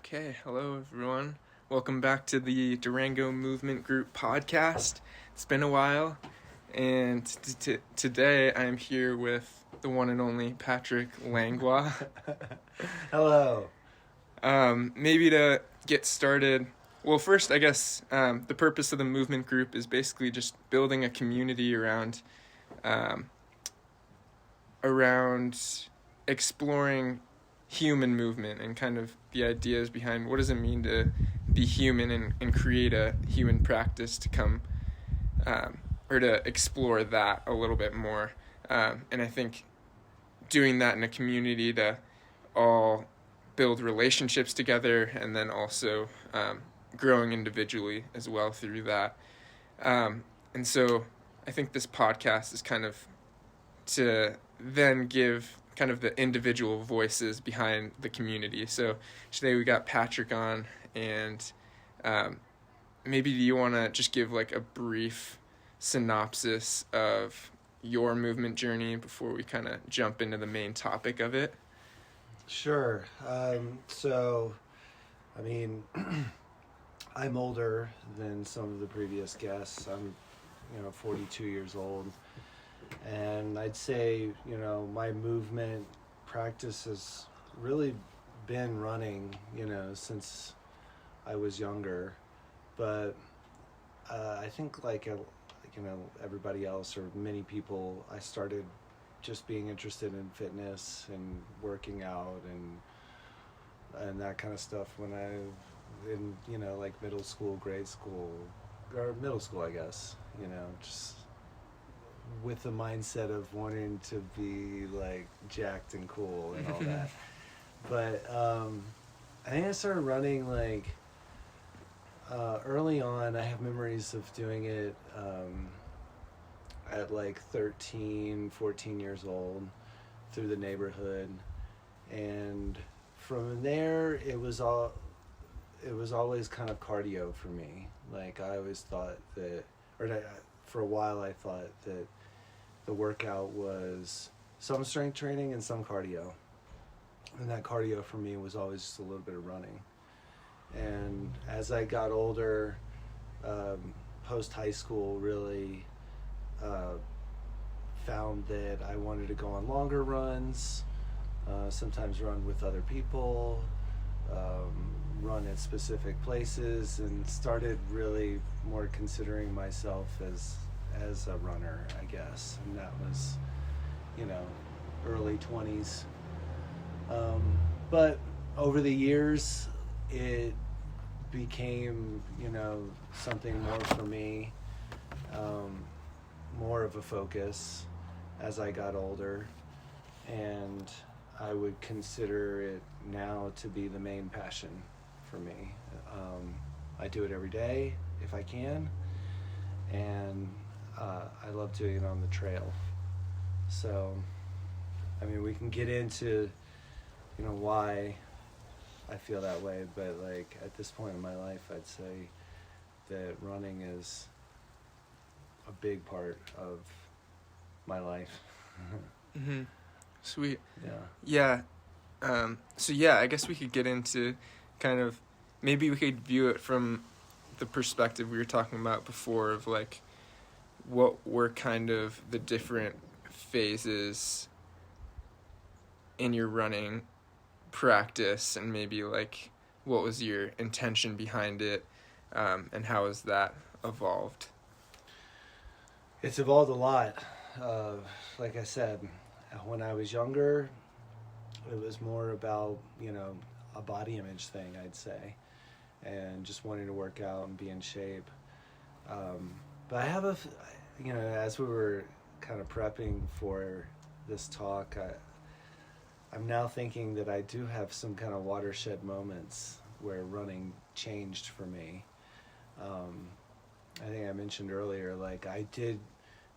Okay, hello everyone. Welcome back to the Durango Movement Group podcast. It's been a while, and today I'm here with the one and only Patrick Langlois. Hello. Maybe to get started, well, first, I guess the purpose of the movement group is basically just building a community around exploring human movement and kind of the ideas behind what does it mean to be human and create a human practice to come or to explore that a little bit more. And I think doing that in a community to all build relationships together and then also growing individually as well through that. And so I think this podcast is kind of to then give kind of the individual voices behind the community. So today we got Patrick on, and maybe do you want to just give like a brief synopsis of your movement journey before we kind of jump into the main topic of it? Sure. I'm older than some of the previous guests. I'm 42 years old. And I'd say, my movement practice has really been running, since I was younger. But I think like everybody else or many people, I started just being interested in fitness and working out and that kind of stuff when like middle school, grade school, or middle school, I guess, just with the mindset of wanting to be like jacked and cool and all that. But I think I started running like early on. I have memories of doing it at like 13, 14 years old through the neighborhood. And from there, it was always kind of cardio for me. Like I always thought for a while I thought that the workout was some strength training and some cardio. And that cardio for me was always just a little bit of running. And as I got older, post high school, really found that I wanted to go on longer runs, sometimes run with other people, run at specific places, and started really more considering myself as a runner, I guess. And that was, early 20s. But over the years, it became, something more for me, more of a focus as I got older. And I would consider it now to be the main passion for me. I do it every day if I can, and I love doing it on the trail. So, we can get into, why I feel that way, but like at this point in my life, I'd say that running is a big part of my life. Mm-hmm. Sweet. Yeah. Yeah. I guess we could get into kind of, maybe we could view it from the perspective we were talking about before of like what were kind of the different phases in your running practice, and maybe like what was your intention behind it, and how has that evolved? It's evolved a lot. Like I said, when I was younger, it was more about, a body image thing, I'd say, and just wanting to work out and be in shape. But I have as we were kind of prepping for this talk, I'm now thinking that I do have some kind of watershed moments where running changed for me. I think I mentioned earlier, like I did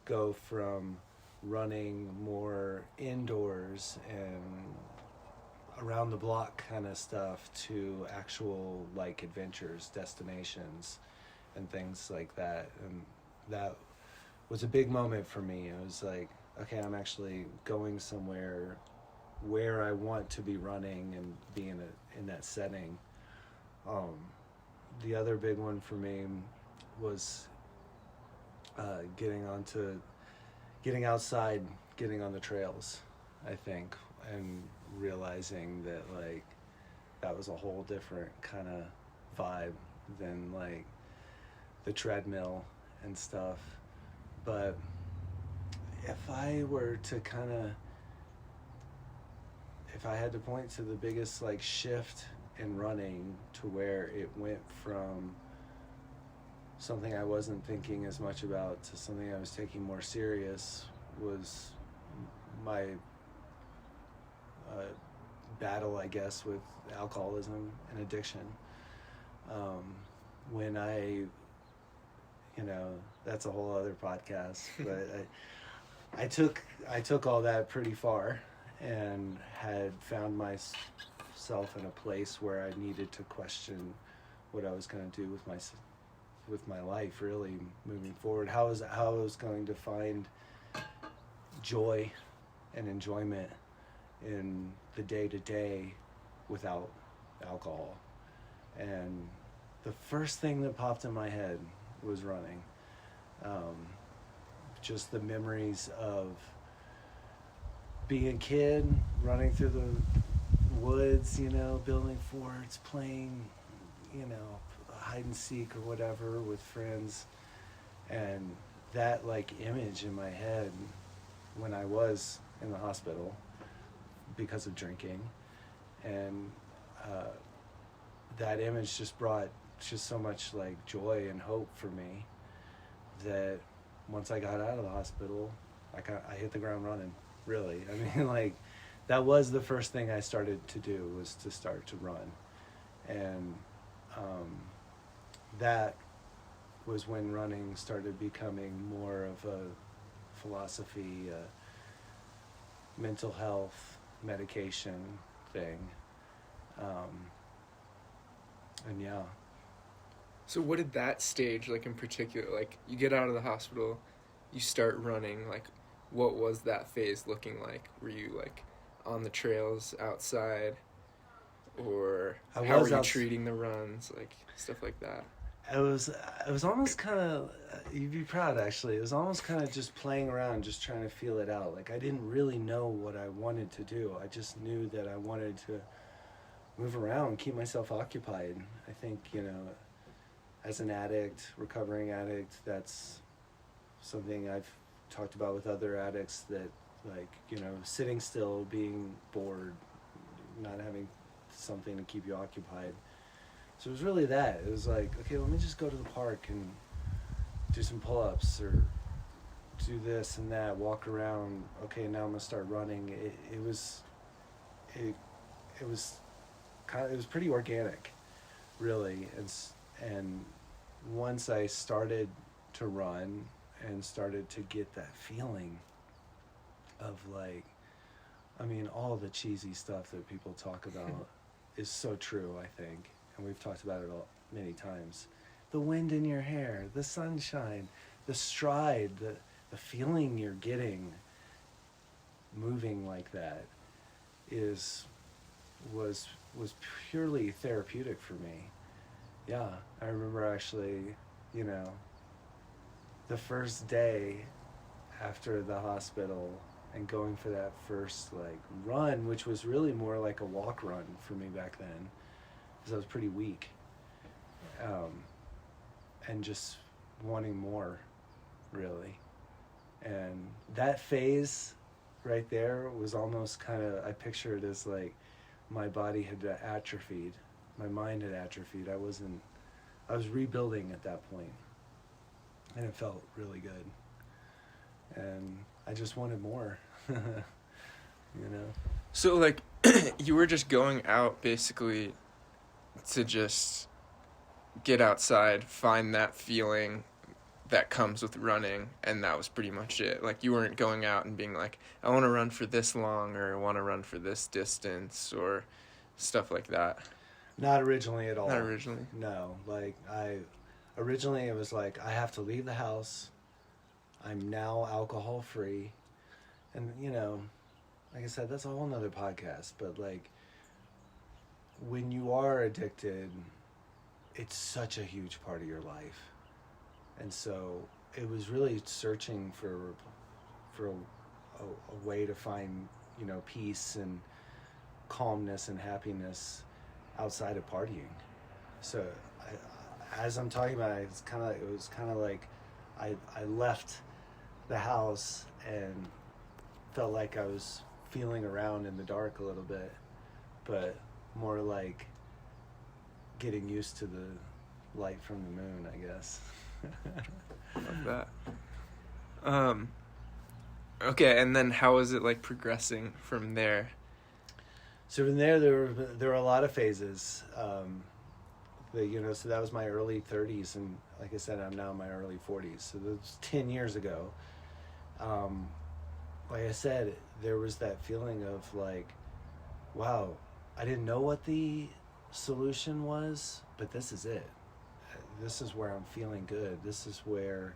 go from running more indoors and around the block kind of stuff to actual like adventures, destinations, and things like that. And that was a big moment for me. It was like, okay, I'm actually going somewhere where I want to be running and be in that setting. The other big one for me was getting outside, getting on the trails, I think, and realizing that like that was a whole different kind of vibe than like the treadmill and stuff. But if I had to point to the biggest like shift in running to where it went from something I wasn't thinking as much about to something I was taking more serious, was my battle, I guess, with alcoholism and addiction. When that's a whole other podcast, but I took all that pretty far and had found myself in a place where I needed to question what I was going to do with my life, really moving forward. How I was going to find joy and enjoyment in the day-to-day without alcohol. And the first thing that popped in my head was running. Just the memories of being a kid, running through the woods, building forts, playing, hide and seek or whatever with friends. And that like image in my head when I was in the hospital because of drinking, and that image just brought so much like joy and hope for me that once I got out of the hospital, I hit the ground running, really. I mean, like, that was the first thing I started to do, was to start to run. And that was when running started becoming more of a philosophy, mental health, medication thing. And yeah. So what did that stage, like, in particular, like, you get out of the hospital, you start running, like, what was that phase looking like? Were you, like, on the trails outside, or how were you treating the runs, like, stuff like that? It was almost kind of, you'd be proud, actually. It was almost kind of just playing around, just trying to feel it out. Like, I didn't really know what I wanted to do. I just knew that I wanted to move around, keep myself occupied. I think, as an addict, recovering addict, that's something I've talked about with other addicts, that, like, sitting still, being bored, not having something to keep you occupied. So it was really that. It was like, okay, let me just go to the park and do some pull-ups, or do this and that, walk around. Okay, now I'm gonna start running. It was pretty organic, really. And once I started to run and started to get that feeling of, like, I mean, all the cheesy stuff that people talk about is so true, I think. And we've talked about it many times. The wind in your hair, the sunshine, the stride, the feeling you're getting moving like that was purely therapeutic for me. Yeah, I remember actually, the first day after the hospital and going for that first, like, run, which was really more like a walk run for me back then, because I was pretty weak, and just wanting more, really. And that phase right there was almost kind of, I picture it as like my body had atrophied, my mind had atrophied. I was rebuilding at that point, and it felt really good. And I just wanted more, So, like, you were just going out basically to just get outside, find that feeling that comes with running, and that was pretty much it. Like, you weren't going out and being like, I want to run for this long, or I want to run for this distance, or stuff like that. Not originally at all. Not originally? No. Like, originally it was like, I have to leave the house. I'm now alcohol free. And, like I said, that's a whole nother podcast. But, like, when you are addicted, it's such a huge part of your life. And so it was really searching for a way to find, you know, peace and calmness and happiness outside of partying. So as I'm talking about it, it was kind of like I left the house and felt like I was feeling around in the dark a little bit, but more like getting used to the light from the moon, I guess. Love that. Okay, and then how was it like progressing from there? So from there were a lot of phases. So that was my early 30s, and like I said, I'm now in my early 40s. So that was 10 years ago. Like I said, there was that feeling of like, wow, I didn't know what the solution was, but this is it. This is where I'm feeling good. This is where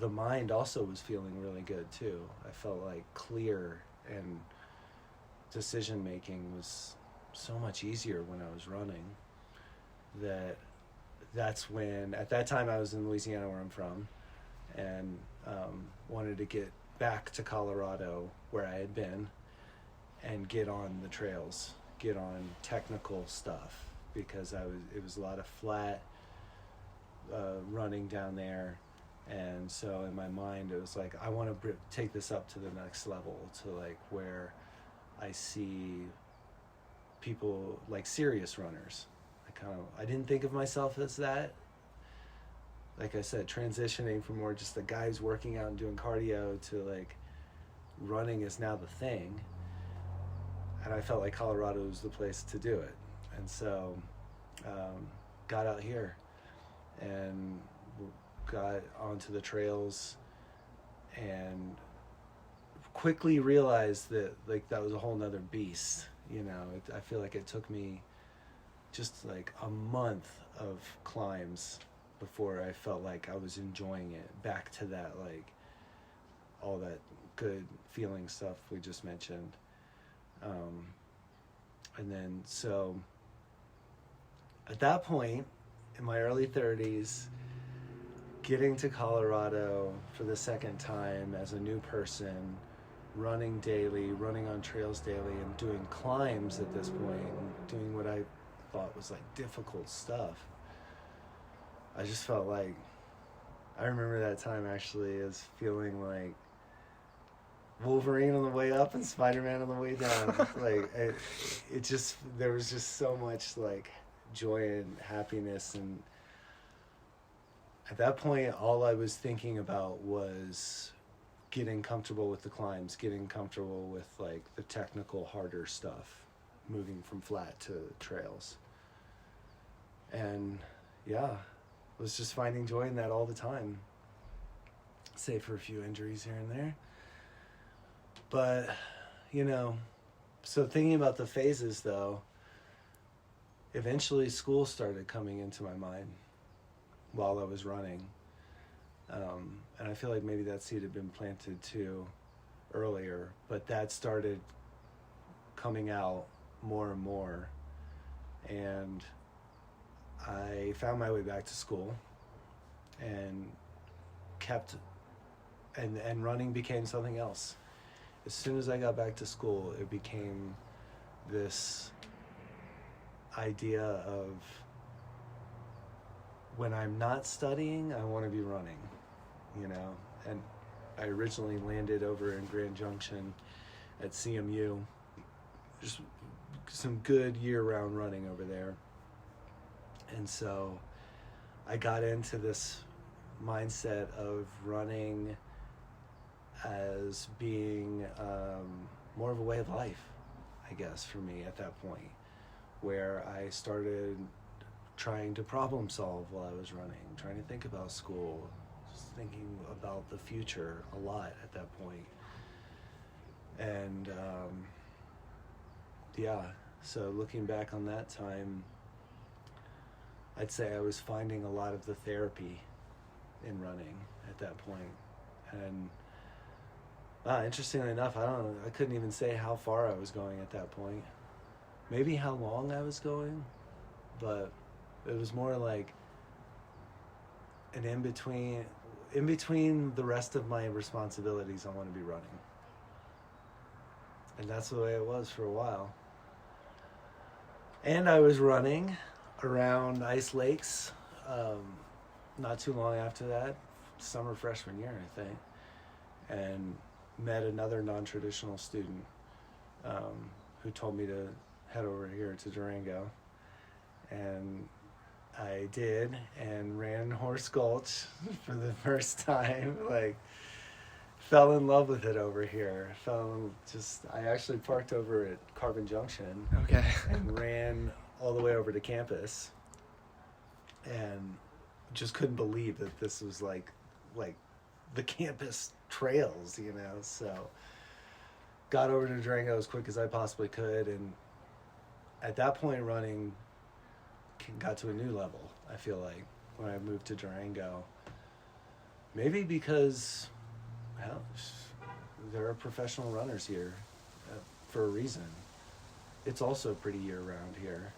the mind also was feeling really good too. I felt like clear, and decision making was so much easier when I was running. That's when, at that time I was in Louisiana, where I'm from, and wanted to get back to Colorado where I had been and get on the trails, get on technical stuff, because it was a lot of flat running down there. And so in my mind it was like, I want to take this up to the next level, to like where I see people like serious runners. I didn't think of myself as that. Like I said, transitioning from more just the guys working out and doing cardio to like running is now the thing. And I felt like Colorado was the place to do it. And so got out here and got onto the trails, and quickly realized that like that was a whole nother beast. You know, I feel like it took me just like a month of climbs before I felt like I was enjoying it, back to that, like all that good feeling stuff we just mentioned. And then so at that point in my early 30s, getting to Colorado for the second time as a new person, running daily, running on trails daily, and doing climbs at this point, and doing what I thought was like difficult stuff. I just felt like, I remember that time actually as feeling like Wolverine on the way up and Spider-Man on the way down. Like it just, there was just so much like joy and happiness. And at that point, all I was thinking about was getting comfortable with the climbs, getting comfortable with like the technical, harder stuff, moving from flat to trails. And yeah, was just finding joy in that all the time, save for a few injuries here and there. But, you know, so thinking about the phases though, eventually school started coming into my mind while I was running. And I feel like maybe that seed had been planted too earlier, but that started coming out more and more. And I found my way back to school and and running became something else. As soon as I got back to school, it became this idea of, when I'm not studying, I want to be running, you know. And I originally landed over in Grand Junction at CMU, just some good year-round running over there. And so I got into this mindset of running as being more of a way of life, I guess, for me at that point, where I started trying to problem solve while I was running, trying to think about school, just thinking about the future a lot at that point. And yeah, so looking back on that time, I'd say I was finding a lot of the therapy in running at that point. And interestingly enough, I couldn't even say how far I was going at that point. Maybe how long I was going, but It was more like an in between the rest of my responsibilities. I want to be running, and that's the way it was for a while. And I was running around ice lakes, not too long after that, summer freshman year, I think, and met another non-traditional student who told me to head over here to Durango, and I did, and ran Horse Gulch for the first time. Like, fell in love with it over here. I actually parked over at Carbon Junction. Okay. And ran all the way over to campus, and just couldn't believe that this was like the campus trails, you know. So got over to Durango as quick as I possibly could, and at that point running got to a new level, I feel like, when I moved to Durango. Maybe because, well, there are professional runners here for a reason. It's also pretty year-round here.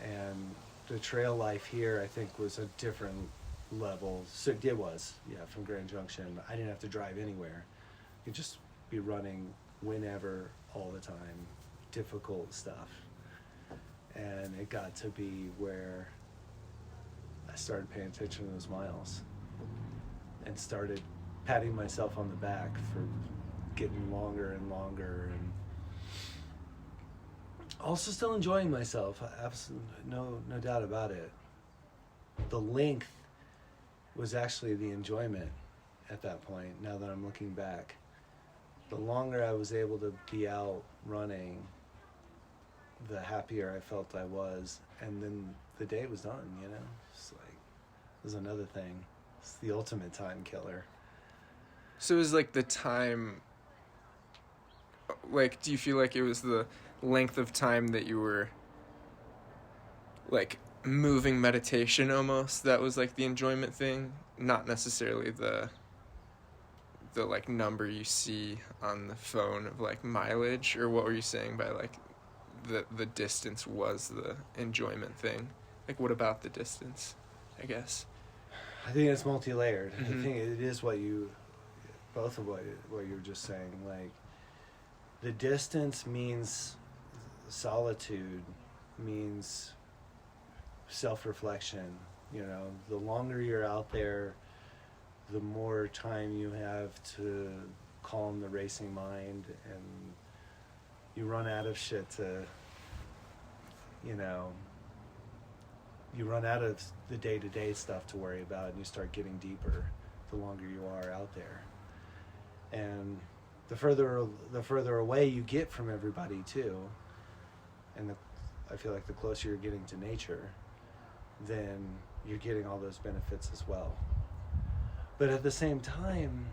And the trail life here, I think, was a different level. So it was, from Grand Junction. I didn't have to drive anywhere. You'd just be running whenever, all the time, difficult stuff. And it got to be where I started paying attention to those miles and started patting myself on the back for getting longer and longer, and also still enjoying myself. Absolutely, no doubt about it. The length was actually the enjoyment at that point. Now that I'm looking back, the longer I was able to be out running, the happier I felt I was, and then the day was done, you know. It's like, it was another thing. It's the ultimate time killer. So it was like the time, like, do you feel like it was the length of time that you were, like, moving meditation almost, that was like the enjoyment thing, not necessarily the like number you see on the phone of like mileage? Or what were you saying by like the distance was the enjoyment thing? Like, what about the distance, I guess? I think it's multi-layered. Mm-hmm. I think it is both of what you were just saying. Like, the distance means solitude, means self-reflection. You know, the longer you're out there, the more time you have to calm the racing mind, and you run out of shit to, you know, you run out of the day-to-day stuff to worry about, and you start getting deeper the longer you are out there. And the further away you get from everybody too, and I feel like the closer you're getting to nature, then you're getting all those benefits as well. But at the same time,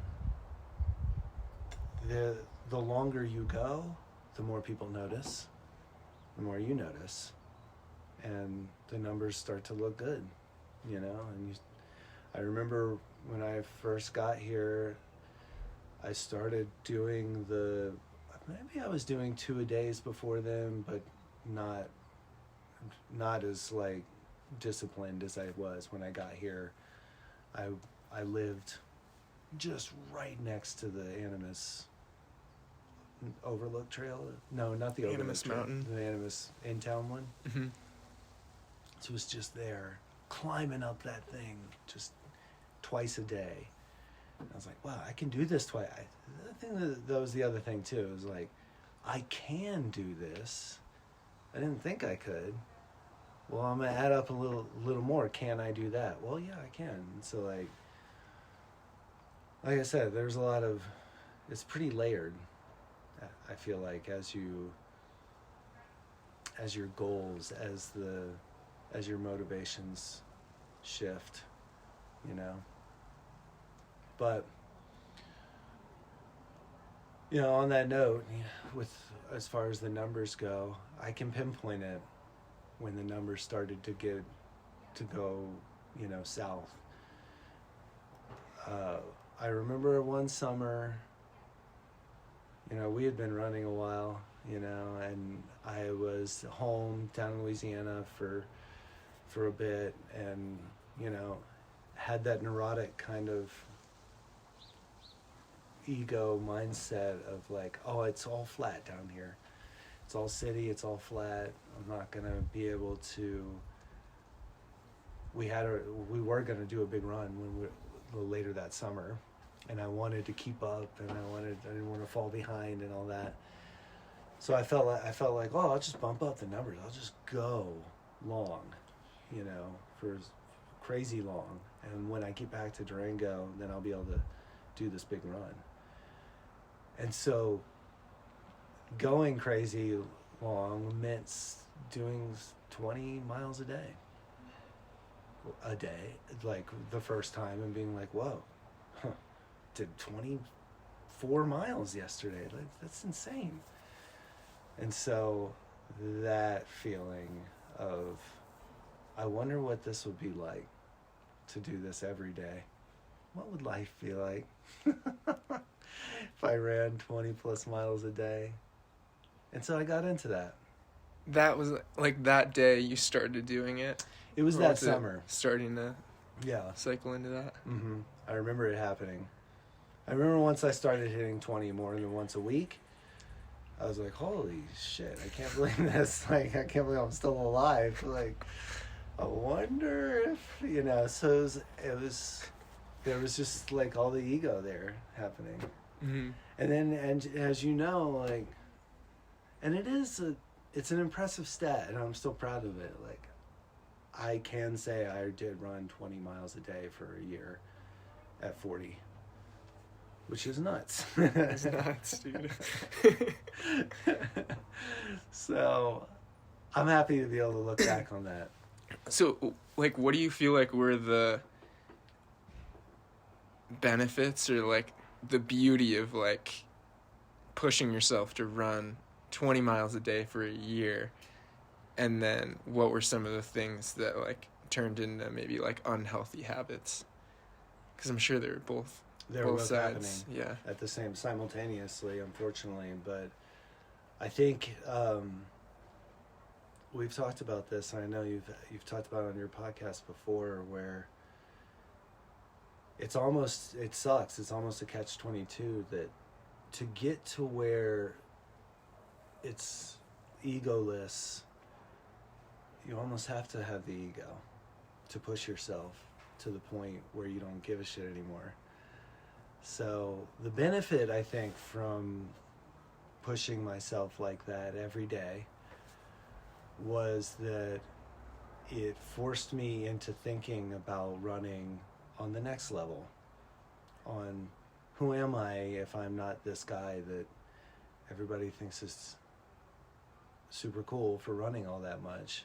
the longer you go, the more people notice, the more you notice, and the numbers start to look good, you know. And I remember when I first got here, I started doing maybe I was doing 2 a days before then, but not as like disciplined as I was when I got here. I lived just right next to the Animas Overlook Trail. No, not the Overlook Animas Trail. Mountain. The Animas in-town one. Mm-hmm. So it was just there, climbing up that thing just twice a day. I was like, wow, I can do this twice. I think that was the other thing too. It was like, I can do this. I didn't think I could. Well, I'm gonna add up a little more. Can I do that? Well, yeah, I can. So like I said, there's a lot of, it's pretty layered. I feel like as your goals, as your motivations shift, you know. But, you know, on that note, with as far as the numbers go, I can pinpoint it when the numbers started to go, you know, south. I remember one summer, you know, we had been running a while, you know, and I was home down in Louisiana for for a bit, and had that neurotic kind of ego mindset of like, oh, it's all flat down here, it's all city, it's all flat, I'm not gonna be able to. We were gonna do a big run a little later that summer, and I wanted to keep up, and I didn't want to fall behind and all that. So I felt like, oh, I'll just bump up the numbers. I'll just go long, for crazy long. And when I get back to Durango, then I'll be able to do this big run. And so going crazy long meant doing 20 miles a day, like the first time, and being like, whoa, did 24 miles yesterday. Like, that's insane. And so that feeling of, I wonder what this would be like to do this every day. What would life be like if I ran 20 plus miles a day? And so I got into that. That was like that day you started doing it? It was that summer. Starting to Yeah. cycle into that? Mm-hmm. I remember it happening. I remember once I started hitting 20 more than once a week, I was like, holy shit, I can't believe this. Like, I can't believe I'm still alive. Like, I wonder if, so there was just like all the ego there happening. Mm-hmm. And then, and as you know, like, and it's an impressive stat, and I'm still proud of it. Like, I can say I did run 20 miles a day for a year at 40. Which is nuts. It's nuts, dude. So, I'm happy to be able to look back on that. So, like, what do you feel like were the benefits or, like, the beauty of, like, pushing yourself to run 20 miles a day for a year? And then what were some of the things that, like, turned into maybe, like, unhealthy habits? Because I'm sure they were both sides, happening at the same simultaneously, unfortunately. But I think we've talked about this, and I know you've talked about it on your podcast before, where it sucks. It's almost a catch-22 that to get to where it's egoless, you almost have to have the ego to push yourself to the point where you don't give a shit anymore. So the benefit, I think, from pushing myself like that every day was that it forced me into thinking about running on the next level, on who am I if I'm not this guy that everybody thinks is super cool for running all that much.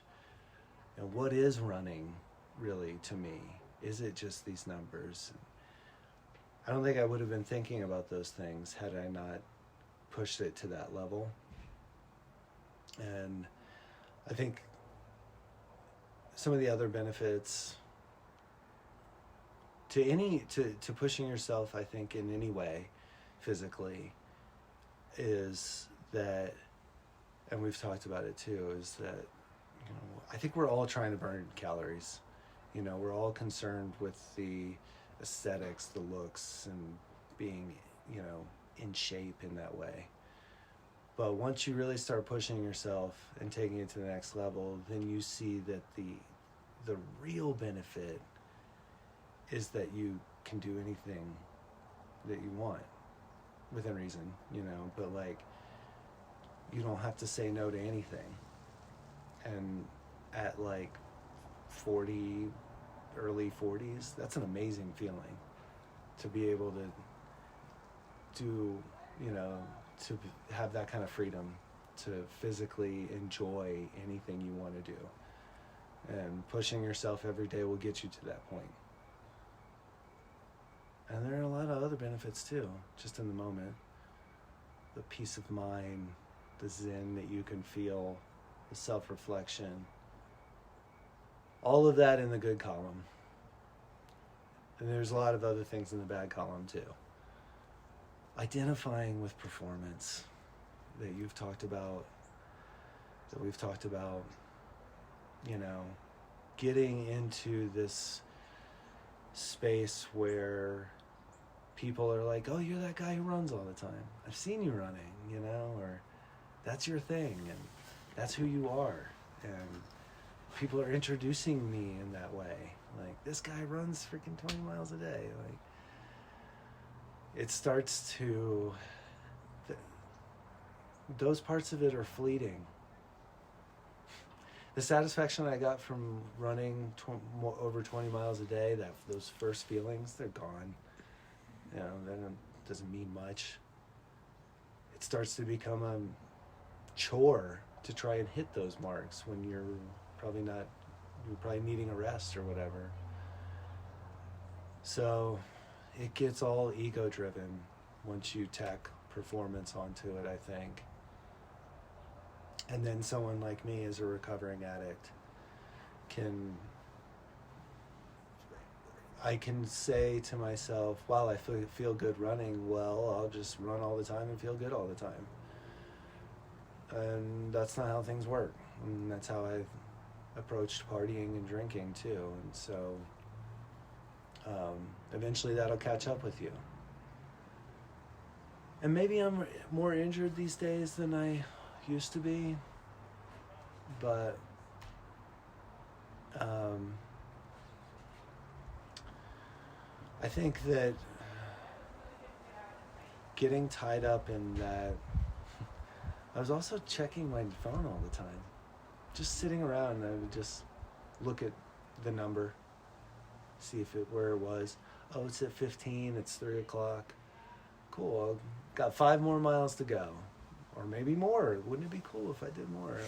And what is running really to me? Is it just these numbers? I don't think I would have been thinking about those things had I not pushed it to that level. And I think some of the other benefits to pushing yourself, I think, in any way physically, is that, and we've talked about it too, is that, I think we're all trying to burn calories. We're all concerned with the aesthetics, the looks, and being, in shape in that way. But once you really start pushing yourself and taking it to the next level, then you see that the real benefit is that you can do anything that you want within reason, but like, you don't have to say no to anything. And at like 40, early 40s, that's an amazing feeling to be able to do, to have that kind of freedom to physically enjoy anything you want to do. And pushing yourself every day will get you to that point. And there are a lot of other benefits too, just in the moment. The peace of mind, the zen that you can feel, the self-reflection, all of that in the good column. And there's a lot of other things in the bad column too. Identifying with performance that you've talked about, that we've talked about, getting into this space where people are like, oh, you're that guy who runs all the time. I've seen you running, you know, or that's your thing, and that's who you are. And people are introducing me in that way. Like, this guy runs freaking 20 miles a day. Like, it starts to, those parts of it are fleeting. The satisfaction I got from running over 20 miles a day, those first feelings, they're gone. You know, that doesn't mean much. It starts to become a chore to try and hit those marks when you're probably needing a rest or whatever. So it gets all ego driven once you tack performance onto it, I think. And then someone like me, as a recovering addict, I can say to myself, wow, I feel good running. Well, I'll just run all the time and feel good all the time. And that's not how things work. And that's how I approached partying and drinking too. And so eventually that'll catch up with you. And maybe I'm more injured these days than I used to be, but I think that getting tied up in that, I was also checking my phone all the time. Just sitting around, I would just look at the number, see where it was. Oh, it's at 15, it's 3 o'clock. Cool, I've got 5 more miles to go. Or maybe more. Wouldn't it be cool if I did more?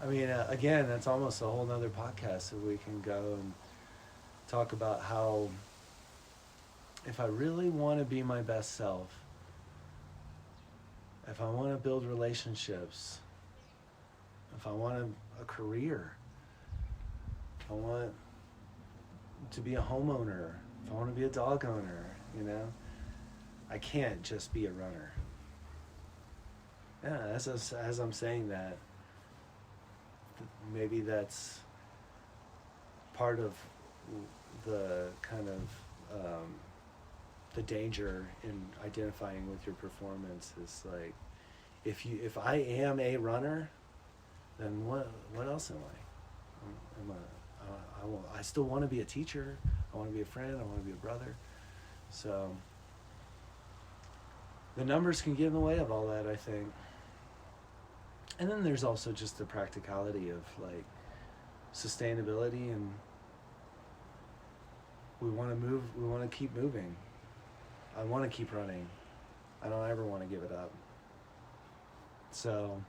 I mean, again, that's almost a whole nother podcast that we can go and talk about how, if I really want to be my best self, if I want to build relationships, if I want a career, if I want to be a homeowner, if I want to be a dog owner, you know, I can't just be a runner. Yeah, as I'm saying that, maybe that's part of the kind of the danger in identifying with your performance is like, if I am a runner, then what else am I? I still want to be a teacher. I want to be a friend. I want to be a brother. So the numbers can get in the way of all that, I think. And then there's also just the practicality of like sustainability, and we want to move, we want to keep moving. I want to keep running. I don't ever want to give it up. So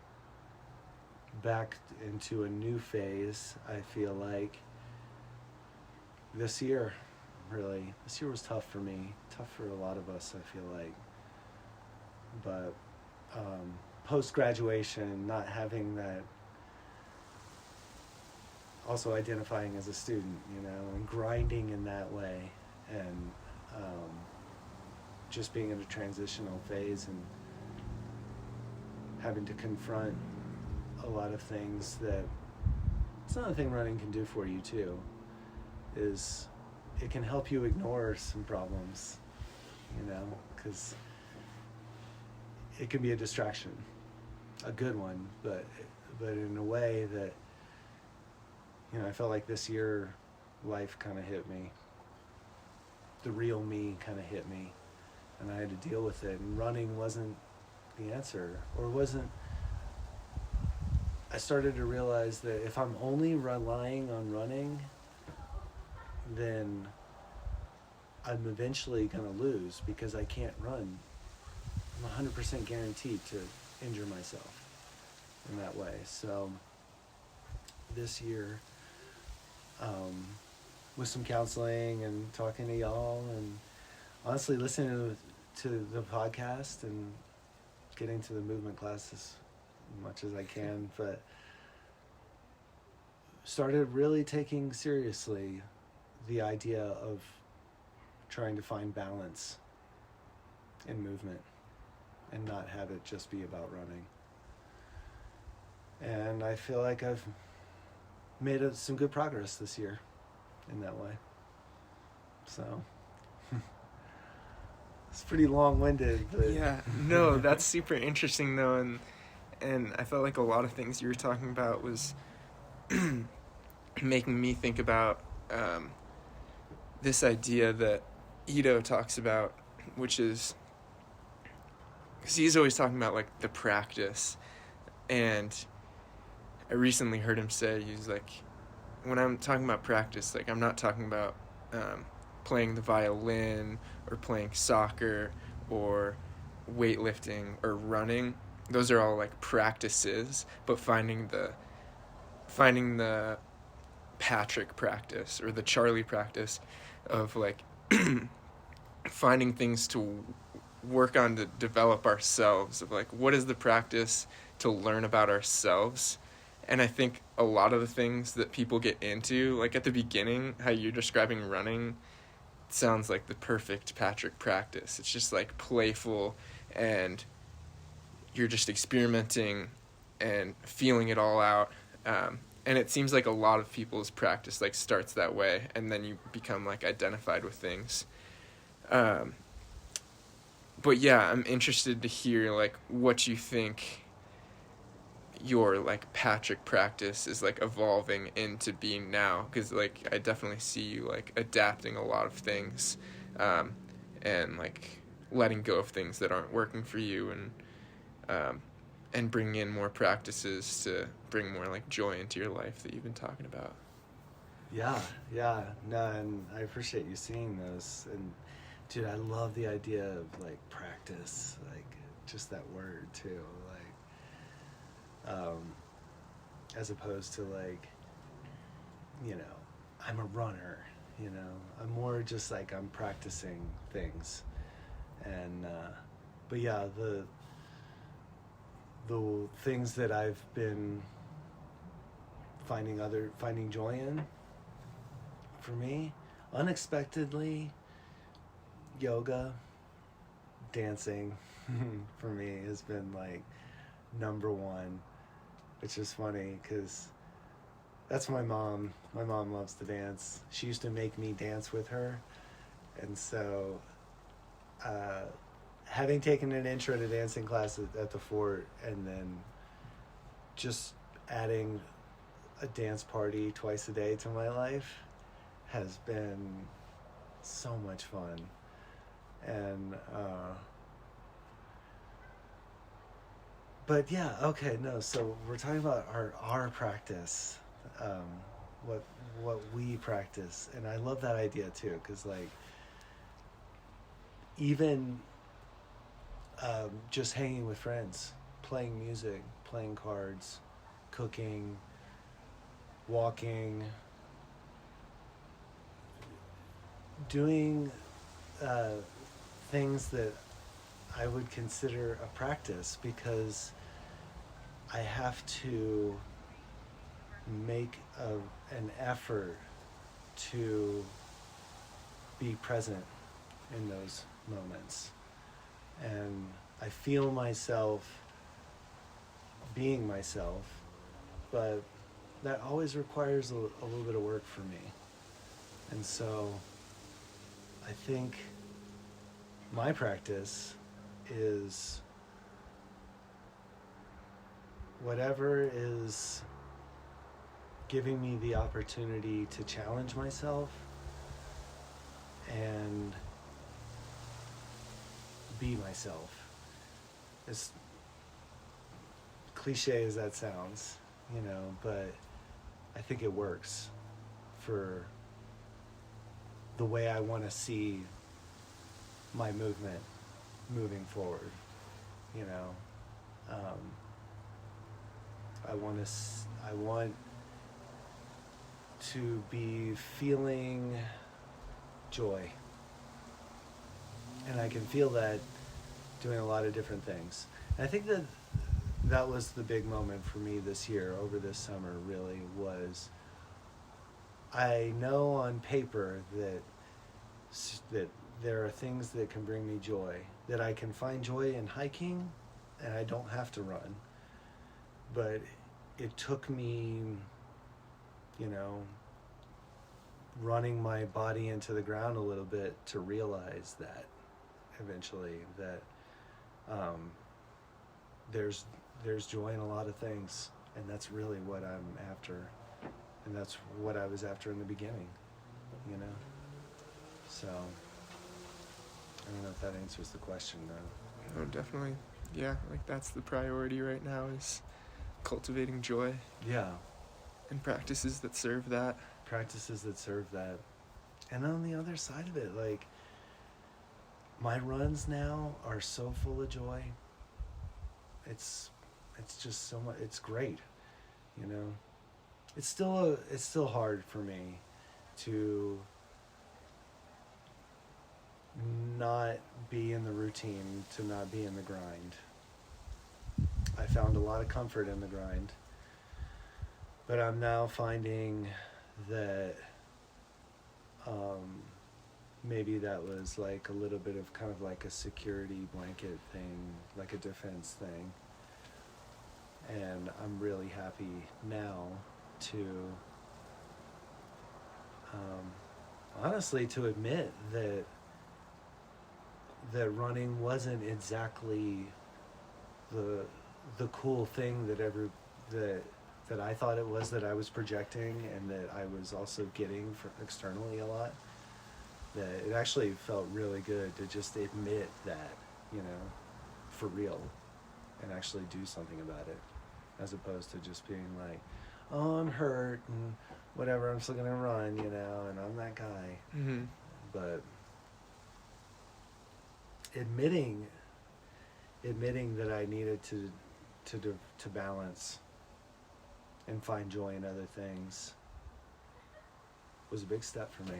back into a new phase, I feel like this year was tough for me, tough for a lot of us, I feel like. But post-graduation, not having that, also identifying as a student, you know, and grinding in that way, and just being in a transitional phase and having to confront a lot of things that, it's another thing running can do for you too, is it can help you ignore some problems, you know, because it can be a distraction, a good one, but in a way that, you know, I felt like this year life kind of hit me. The real me kind of hit me, and I had to deal with it, and running wasn't the answer, or wasn't. I started to realize that if I'm only relying on running, then I'm eventually going to lose, because I can't run. I'm 100% guaranteed to injure myself in that way. So this year, with some counseling and talking to y'all, and honestly listening to the podcast and getting to the movement class as much as I can, but started really taking seriously the idea of trying to find balance in movement and not have it just be about running. And I feel like I've made some good progress this year in that way. So it's pretty long-winded. But Yeah, no, that's super interesting though, and I felt like a lot of things you were talking about was making me think about this idea that Ito talks about, which is, because he's always talking about like the practice, and I recently heard him say, he's like, when I'm talking about practice, like I'm not talking about playing the violin or playing soccer or weightlifting or running. Those are all like practices, but finding the Patrick practice or the Charlie practice of like finding things to work on to develop ourselves, of like what is the practice to learn about ourselves. And I think a lot of the things that people get into, like at the beginning, how you're describing running, sounds like the perfect Patrick practice. It's just like playful, and you're just experimenting and feeling it all out. And it seems like a lot of people's practice like starts that way, and then you become like identified with things. But yeah, I'm interested to hear like what you think your like Patrick practice is like evolving into being now, because like I definitely see you like adapting a lot of things, and like letting go of things that aren't working for you, and bringing in more practices to bring more like joy into your life that you've been talking about. Yeah, no, and I appreciate you seeing those. And dude, I love the idea of like practice, like just that word too, like as opposed to like, you know, I'm a runner, you know, I'm more just like I'm practicing things. And but yeah, the things that I've been finding joy in, for me, unexpectedly, yoga, dancing for me has been like number one, which is funny because that's my mom. My mom loves to dance. She used to make me dance with her. And so having taken an intro to dancing class at the fort, and then just adding a dance party twice a day to my life has been so much fun. And but yeah, okay, no, so we're talking about our practice, what we practice, and I love that idea too, because like even just hanging with friends, playing music, playing cards, cooking, walking, doing things that I would consider a practice, because I have to make an effort to be present in those moments. And I feel myself being myself, but that always requires a little bit of work for me. And so I think my practice is whatever is giving me the opportunity to challenge myself and be myself. As cliche as that sounds, you know, but I think it works for the way I want to see my movement moving forward, you know. I want to be feeling joy, and I can feel that doing a lot of different things. And I think that was the big moment for me this year, over this summer, really, was I know on paper that there are things that can bring me joy, that I can find joy in hiking, and I don't have to run. But it took me, you know, running my body into the ground a little bit to realize that eventually that there's joy in a lot of things, and that's really what I'm after, and that's what I was after in the beginning, you know. So I don't know if that answers the question though. Oh, definitely. Yeah, like that's the priority right now, is cultivating joy. Yeah. And practices that serve that. Practices that serve that. And on the other side of it, like, my runs now are so full of joy. It's just so much, it's great, you know. It's still hard for me to not be in the routine, to not be in the grind. I found a lot of comfort in the grind, but I'm now finding that maybe that was like a little bit of kind of like a security blanket thing, like a defense thing. And I'm really happy now to honestly to admit that running wasn't exactly the cool thing that I thought it was, that I was projecting and that I was also getting externally a lot. That it actually felt really good to just admit that, you know, for real, and actually do something about it, as opposed to just being like, oh, I'm hurt and whatever, I'm still gonna run, you know, and I'm that guy. Mm-hmm. But admitting that I needed to balance and find joy in other things was a big step for me.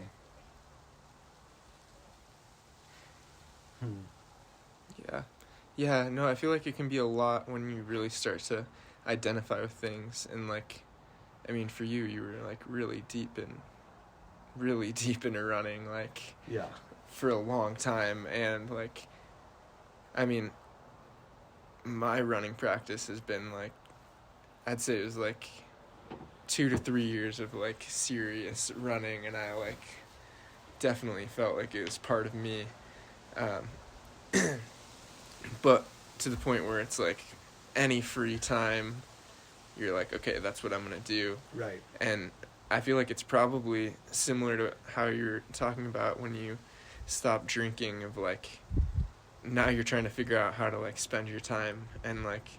Yeah, no, I feel like it can be a lot when you really start to identify with things. And like, I mean, for you were like really deep into running, like, yeah, for a long time. And like, I mean, my running practice has been like, I'd say it was like 2 to 3 years of like serious running, and I like definitely felt like it was part of me. But to the point where it's like any free time, you're like, okay, that's what I'm gonna do. right. And I feel like it's probably similar to how you're talking about when you stop drinking, of like, now you're trying to figure out how to like spend your time. And like,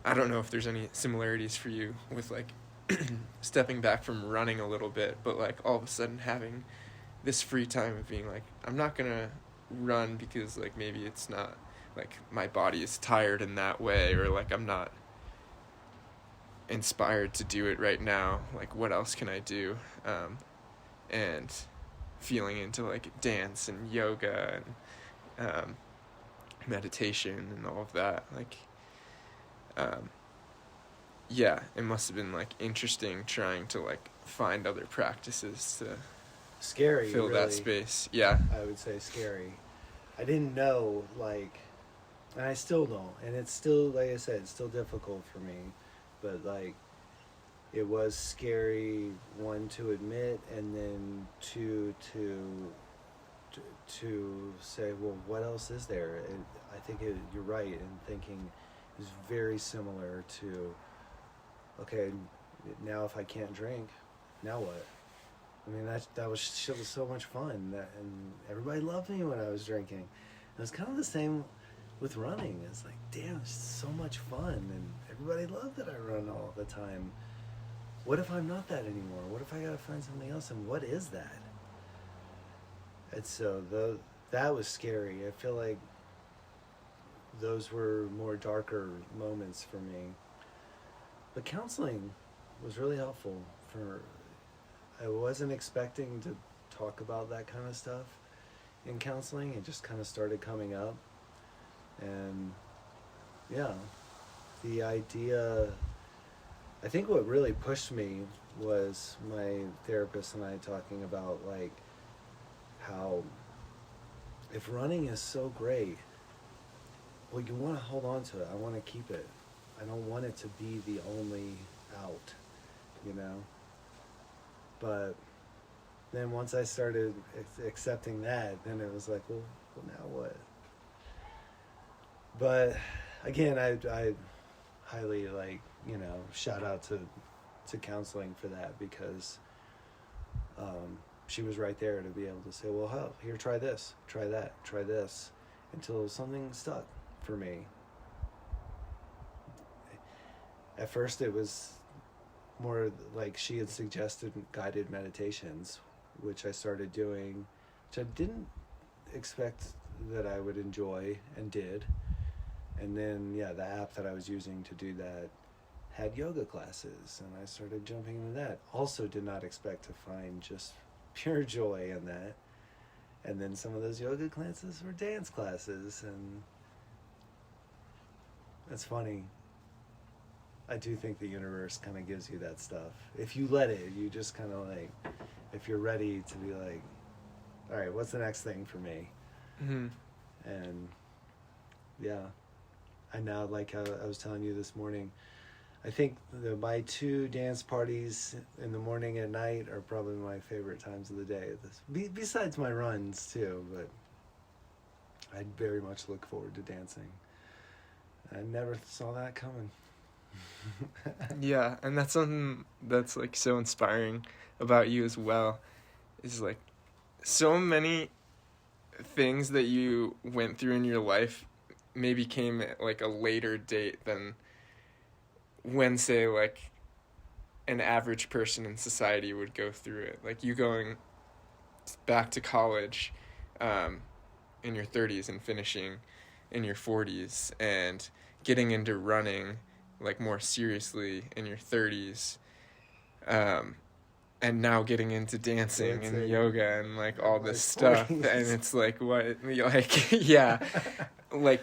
I don't know if there's any similarities for you with like stepping back from running a little bit, but like all of a sudden having this free time of being like, I'm not gonna run because like maybe it's not like my body is tired in that way, or like I'm not inspired to do it right now, like what else can I do? And feeling into like dance and yoga and meditation and all of that, like yeah, it must have been like interesting trying to like find other practices to Scary, fill really, that space. Yeah. I would say scary. I didn't know, like, and I still don't, and it's still, like I said, it's still difficult for me, but like, it was scary, one, to admit, and then two, to say, well, what else is there? And I think you're right in thinking is very similar to, okay, now if I can't drink, now what? I mean, that was so much fun, and everybody loved me when I was drinking. And it was kind of the same with running. It's like, damn, it's so much fun, and everybody loved that I run all the time. What if I'm not that anymore? What if I gotta find something else, and what is that? And so that was scary. I feel like those were more darker moments for me. But counseling was really helpful. I wasn't expecting to talk about that kind of stuff in counseling. It just kind of started coming up. And yeah, the idea, I think what really pushed me was my therapist and I talking about like how if running is so great, well, you want to hold on to it. I want to keep it. I don't want it to be the only out, you know. But then once I started accepting that, then it was like, well now what? But again, I highly, like, you know, shout out to counseling for that, because she was right there to be able to say, well, hell, here, try this, try that, try this, until something stuck for me. At first it was more like she had suggested guided meditations, which I started doing, which I didn't expect that I would enjoy, and did. And then, yeah, the app that I was using to do that had yoga classes, and I started jumping into that. Also did not expect to find just pure joy in that. And then some of those yoga classes were dance classes, and that's funny. I do think the universe kind of gives you that stuff. If you let it, you just kind of like, if you're ready to be like, all right, what's the next thing for me? Mm-hmm. And yeah, I now, like I was telling you this morning, I think my 2 dance parties in the morning and night are probably my favorite times of the day. Besides my runs too, but I very much look forward to dancing. I never saw that coming. Yeah, and that's something that's like so inspiring about you as well, is like so many things that you went through in your life maybe came at like a later date than when, say, like an average person in society would go through it. Like you going back to college in your 30s and finishing in your 40s, and getting into running like more seriously in your 30s, and now getting into dancing and yoga and like all this stuff. And it's like, what, like, yeah, like,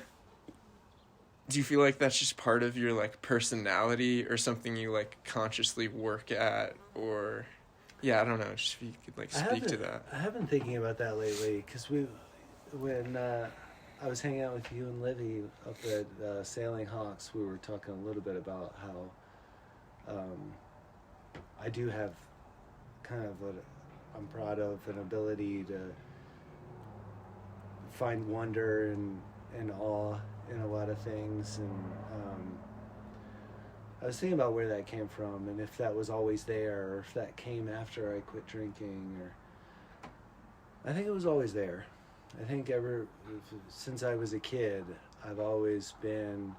do you feel like that's just part of your like personality, or something you like consciously work at? Or yeah, I don't know, just if you could like speak to that. I have been thinking about that lately, because when I was hanging out with you and Livy up at Sailing Hawks, we were talking a little bit about how I do have kind of I'm proud of an ability to find wonder and awe in a lot of things. And I was thinking about where that came from, and if that was always there, or if that came after I quit drinking. Or I think it was always there. I think since I was a kid, I've always been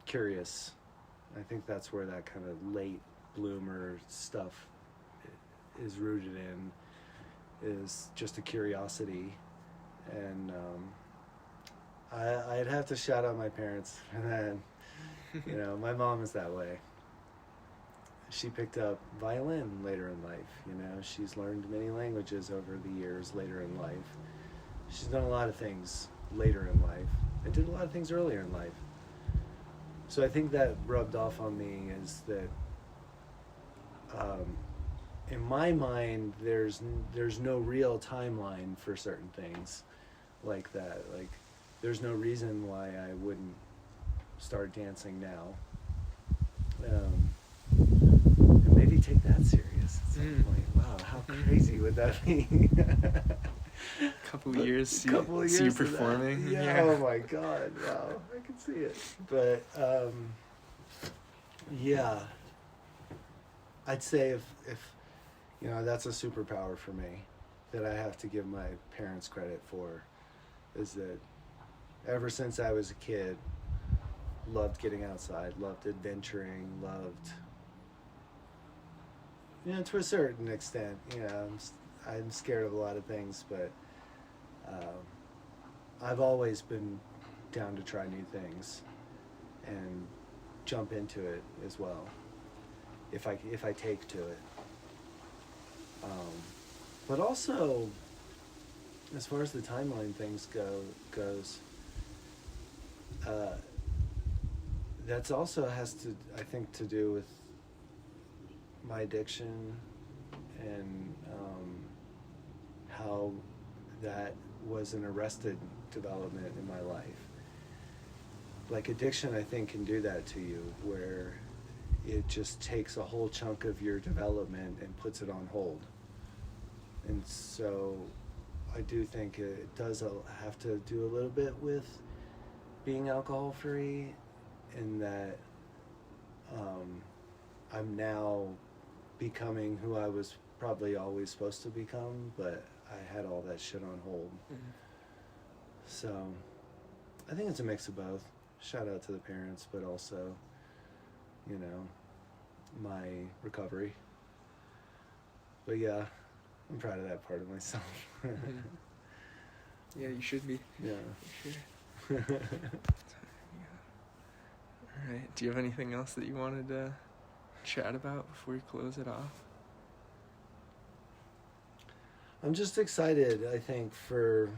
curious. I think that's where that kind of late bloomer stuff is rooted in, is just a curiosity. And I'd have to shout out my parents for that. You know, my mom is that way. She picked up violin later in life. You know, she's learned many languages over the years later in life. She's done a lot of things later in life, and did a lot of things earlier in life. So I think that rubbed off on me, is that in my mind, there's no real timeline for certain things like that. Like, there's no reason why I wouldn't start dancing now. And maybe take that serious at some point. Wow, how crazy would that be? Couple years, see you performing. Yeah. Oh my God! Wow, I can see it. But yeah, I'd say if you know, that's a superpower for me that I have to give my parents credit for, is that ever since I was a kid, loved getting outside, loved adventuring, loved, you know, to a certain extent, you know, I'm scared of a lot of things, but I've always been down to try new things and jump into it as well, if I take to it. But also, as far as the timeline things goes, that's also has to, I think, to do with my addiction, and how that was an arrested development in my life. Like, addiction, I think, can do that to you, where it just takes a whole chunk of your development and puts it on hold. And so I do think it does have to do a little bit with being alcohol free, in that I'm now becoming who I was probably always supposed to become, but I had all that shit on hold. Mm-hmm. So I think it's a mix of both. Shout out to the parents, but also, you know, my recovery. But yeah, I'm proud of that part of myself. Yeah, you should be. Yeah. For sure. All right. Do you have anything else that you wanted to chat about before we close it off? I'm just excited, I think, for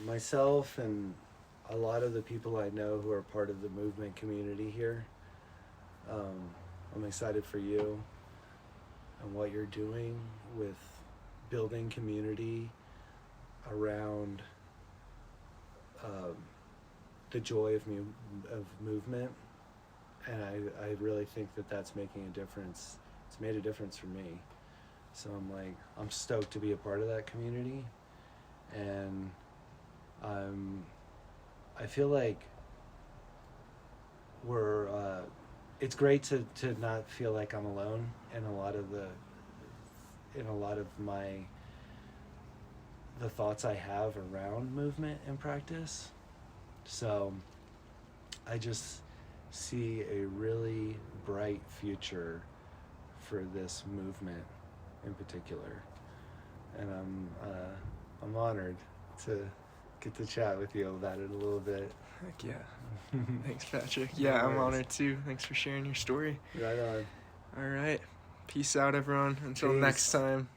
myself and a lot of the people I know who are part of the movement community here. I'm excited for you and what you're doing with building community around the joy of movement. And I really think that that's making a difference. It's made a difference for me. So I'm stoked to be a part of that community. And I feel like it's great to not feel like I'm alone in a lot of the thoughts I have around movement and practice. So I just see a really bright future for this movement in particular, and I'm honored to get to chat with you about it a little bit. Heck yeah. Thanks, Patrick. Yeah, I'm honored too. Thanks for sharing your story. Right on. All right. Peace out, everyone. Until Peace. next time.